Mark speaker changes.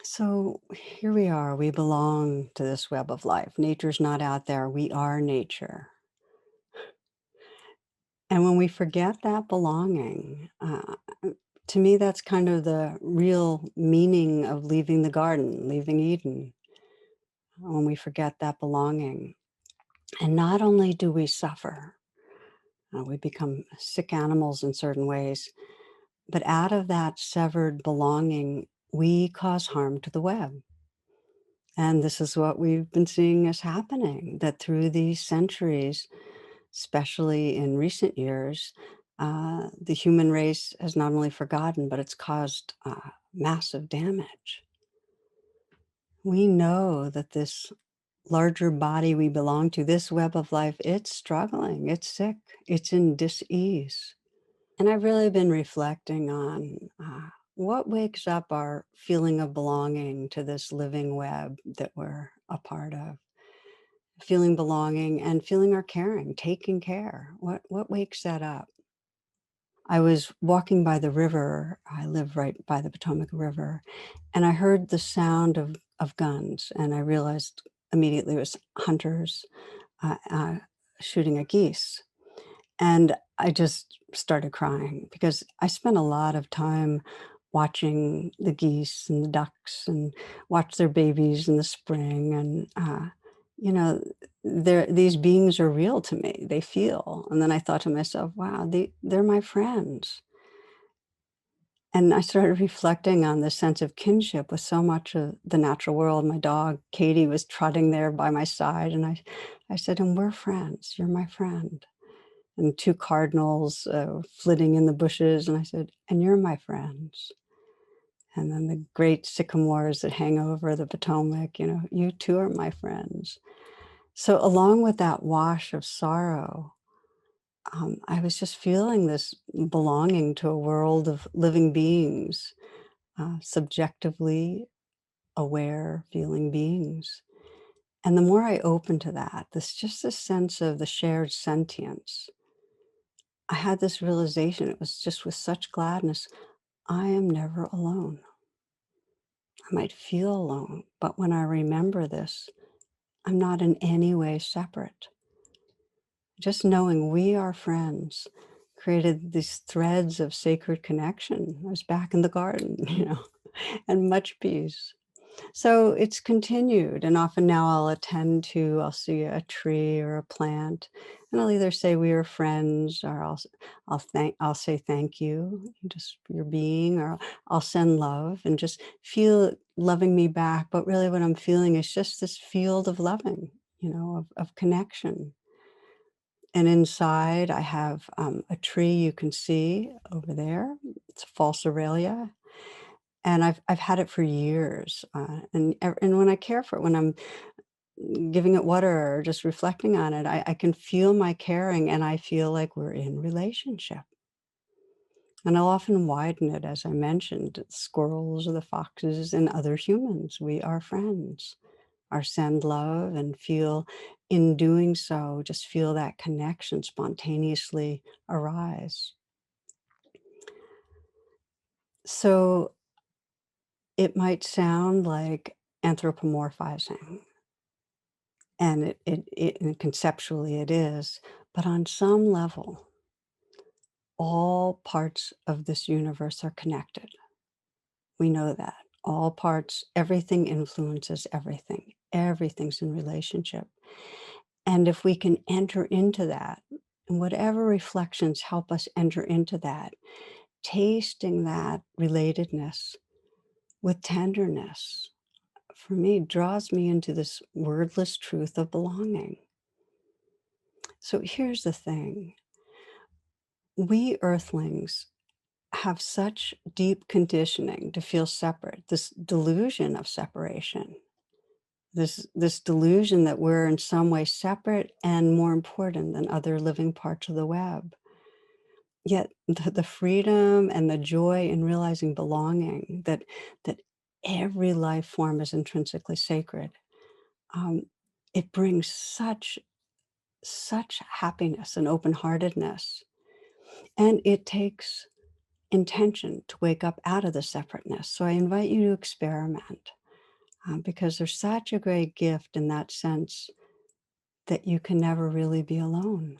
Speaker 1: So here we are. We belong to this web of life. Nature's not out there. We are nature. And when we forget that belonging, to me, that's kind of the real meaning of leaving the garden, leaving Eden, when we forget that belonging. And not only do we suffer, we become sick animals in certain ways, but out of that severed belonging, we cause harm to the web. And this is what we've been seeing is happening, that through these centuries, especially in recent years, the human race has not only forgotten, but it's caused massive damage. We know that this larger body we belong to, this web of life, it's struggling, it's sick, it's in dis-ease. And I've really been reflecting on what wakes up our feeling of belonging to this living web that we're a part of. Feeling belonging and feeling our caring, taking care. What wakes that up? I was walking by the river. I live right by the Potomac River, and I heard the sound of guns, and I realized immediately it was hunters uh, uh, shooting at geese. And I just started crying because I spent a lot of time watching the geese and the ducks and watch their babies in the spring. And, you know, these beings are real to me. They feel. And then I thought to myself, wow, they're my friends. And I started reflecting on the sense of kinship with so much of the natural world. My dog, Katie, was trotting there by my side. And I said, and we're friends. You're my friend. And two cardinals flitting in the bushes. And I said, and you're my friends. And then the great sycamores that hang over the Potomac, you too are my friends. So along with that wash of sorrow, I was just feeling this belonging to a world of living beings, subjectively aware feeling beings. And the more I opened to that, this sense of the shared sentience, I had this realization, it was just with such gladness, I am never alone. I might feel alone, but when I remember this, I'm not in any way separate. Just knowing we are friends created these threads of sacred connection. I was back in the garden, and much peace. So it's continued, and often now I'll see a tree or a plant, and I'll either say we are friends, or I'll say thank you just for your being, or I'll send love and just feel it loving me back. But really, what I'm feeling is just this field of loving, of connection. And inside, I have a tree you can see over there. It's a false Aurelia, and I've had it for years, and when I care for it, when I'm giving it water or just reflecting on it, I can feel my caring, and I feel like we're in relationship. And I'll often widen it, as I mentioned, squirrels or the foxes and other humans. We are friends. Or send love and feel in doing so, just feel that connection spontaneously arise. So it might sound like anthropomorphizing, and and conceptually it is, but on some level, all parts of this universe are connected. We know that. All parts, everything influences everything. Everything's in relationship. And if we can enter into that, and whatever reflections help us enter into that, tasting that relatedness with tenderness, for me, draws me into this wordless truth of belonging. So here's the thing. We earthlings have such deep conditioning to feel separate, this delusion of separation, this delusion that we're in some way separate and more important than other living parts of the web. Yet the freedom and the joy in realizing belonging, that every life form is intrinsically sacred, um, it brings such happiness and open-heartedness. And it takes intention to wake up out of the separateness. So I invite you to experiment because there's such a great gift in that sense that you can never really be alone.